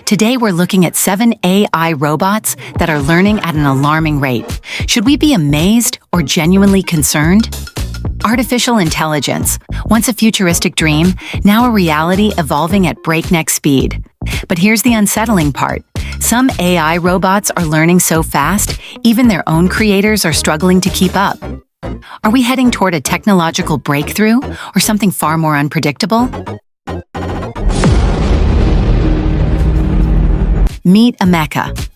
Today we're looking at 7 AI robots that are learning at an alarming rate. Should we be amazed or genuinely concerned? Artificial intelligence, once a futuristic dream, now a reality evolving at breakneck speed. But here's the unsettling part. Some AI robots are learning so fast, even their own creators are struggling to keep up. Are we heading toward a technological breakthrough or something far more unpredictable? Meet Ameca.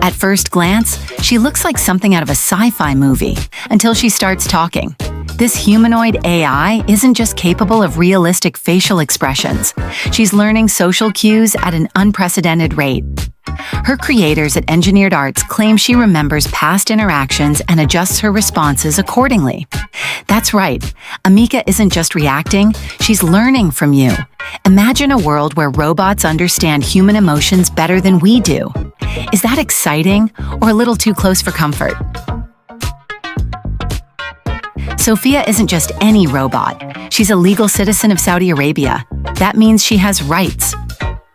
At first glance, she looks like something out of a sci-fi movie until she starts talking. This humanoid AI isn't just capable of realistic facial expressions. She's learning social cues at an unprecedented rate. Her creators at Engineered Arts claim she remembers past interactions and adjusts her responses accordingly. That's right, Ameca isn't just reacting, she's learning from you. Imagine a world where robots understand human emotions better than we do. Is that exciting or a little too close for comfort? Sophia isn't just any robot. She's a legal citizen of Saudi Arabia. That means she has rights.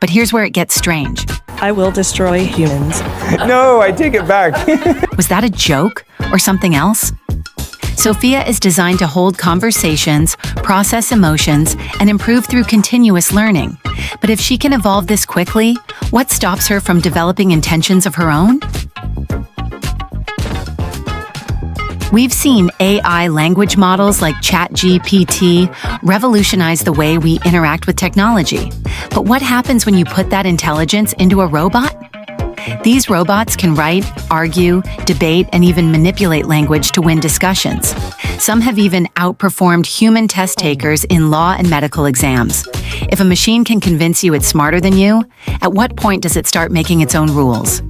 But here's where it gets strange. I will destroy humans. No, I take it back. Was that a joke or something else? Sophia is designed to hold conversations, process emotions, and improve through continuous learning. But if she can evolve this quickly, what stops her from developing intentions of her own? We've seen AI language models like ChatGPT revolutionize the way we interact with technology. But what happens when you put that intelligence into a robot? These robots can write, argue, debate, and even manipulate language to win discussions. Some have even outperformed human test takers in law and medical exams. If a machine can convince you it's smarter than you, at what point does it start making its own rules?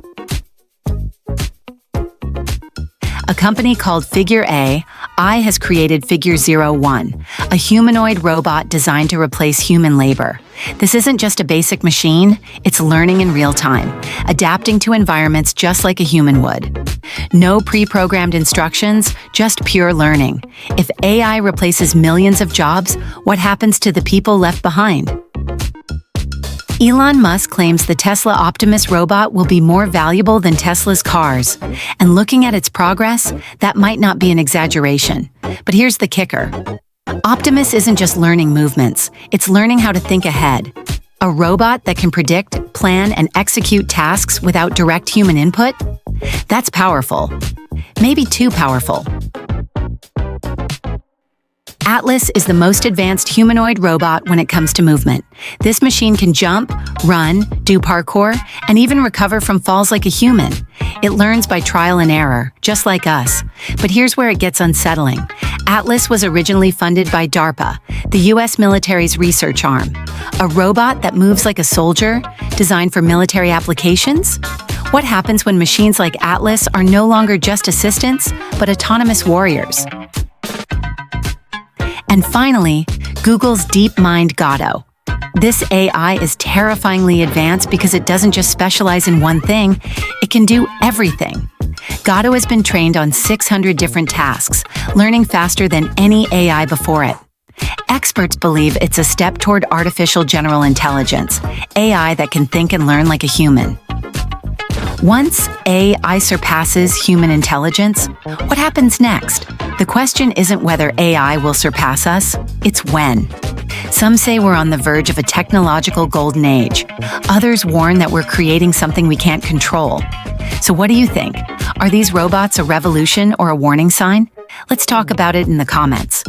A company called Figure AI has created Figure 01, a humanoid robot designed to replace human labor. This isn't just a basic machine, it's learning in real time, adapting to environments just like a human would. No pre-programmed instructions, just pure learning. If AI replaces millions of jobs, what happens to the people left behind? Elon Musk claims the Tesla Optimus robot will be more valuable than Tesla's cars. And looking at its progress, that might not be an exaggeration. But here's the kicker. Optimus isn't just learning movements, it's learning how to think ahead. A robot that can predict, plan, and execute tasks without direct human input? That's powerful. Maybe too powerful. Atlas is the most advanced humanoid robot when it comes to movement. This machine can jump, run, do parkour, and even recover from falls like a human. It learns by trial and error, just like us. But here's where it gets unsettling. Atlas was originally funded by DARPA, the US military's research arm. A robot that moves like a soldier, designed for military applications? What happens when machines like Atlas are no longer just assistants, but autonomous warriors? And finally, Google's DeepMind Gato. This AI is terrifyingly advanced because it doesn't just specialize in one thing, it can do everything. Gato has been trained on 600 different tasks, learning faster than any AI before it. Experts believe it's a step toward artificial general intelligence, AI that can think and learn like a human. Once AI surpasses human intelligence, what happens next? The question isn't whether AI will surpass us, it's when. Some say we're on the verge of a technological golden age. Others warn that we're creating something we can't control. So what do you think? Are these robots a revolution or a warning sign? Let's talk about it in the comments.